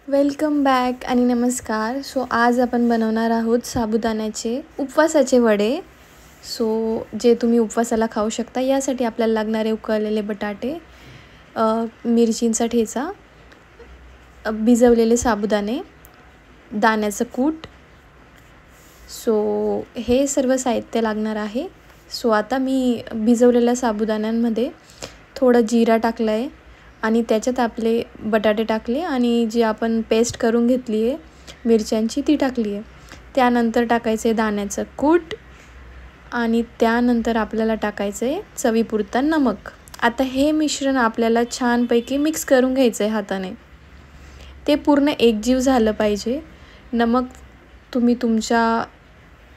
Welcome back आणि नमस्कार. So आज आपण बनवणार आहोत साबुदाण्याचे उपवासाचे वडे. जे तुम्ही उपवासाला खाऊ शकता. यासाठी आपल्याला लागणारे उकळलेले बटाटे, मिरचींचा ठेचा, भिजवलेले साबुदाणे, दाण्याचं कूट. हे सर्व साहित्य लागणार आहे. आता मी भिजवलेल्या साबुदाण्यांमध्ये थोडं जिरा टाकलं आहे आणि त्याच्यात आपले बटाटे टाकले आणि जी आपण पेस्ट करून घेतली आहे मिरच्यांची ती टाकली आहे. त्यानंतर टाकायचं आहे दाण्याचं कूट आणि त्यानंतर आपल्याला टाकायचं आहे चवीपुरतं नमक. आता हे मिश्रण आपल्याला छानपैकी मिक्स करून घ्यायचं आहे हाताने. ते पूर्ण एकजीव झालं पाहिजे. नमक तुम्ही तुमच्या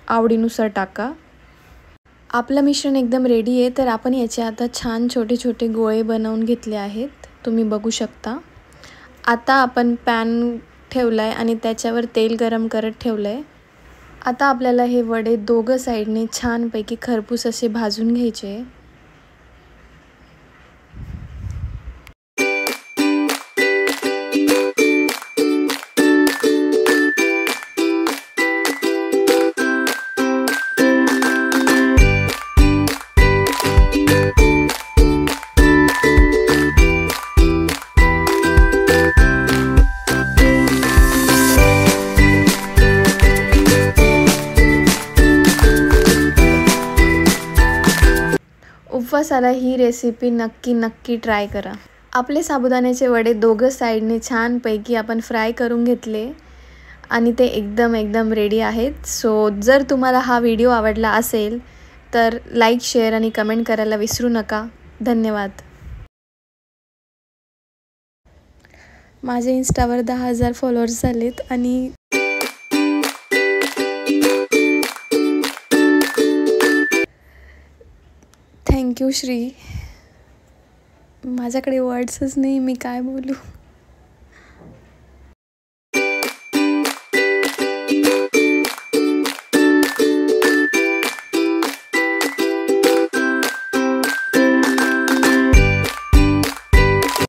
आवडीनुसार टाका. आपलं मिश्रण एकदम रेडी आहे. तर आपण याचे आता छान छोटे छोटे गोळे बनवून घेतले आहेत. तुम्ही बघू शकता. आता आपण पॅन ठेवला आहे आणि त्याच्यावर तेल गरम करत ठेवलं आहे. आता आपल्याला हे वडे दोघं साईडने छानपैकी खरपूस असे भाजून घ्यायचे. उपवासाला ही रेसिपी नक्की ट्राय करा. आपले साबुदाण्याचे वडे दोघं साईडने छानपैकी आपण फ्राय करून घेतले आणि ते एकदम रेडी आहेत. जर तुम्हाला हा व्हिडिओ आवडला असेल तर लाईक, शेअर आणि कमेंट करायला विसरू नका. धन्यवाद. माझे इंस्टावर 10,000 फॉलोअर्स झालेत आणि थँक्यू श्री. माझ्याकडे वर्ड्सच नाही, मी काय बोलू.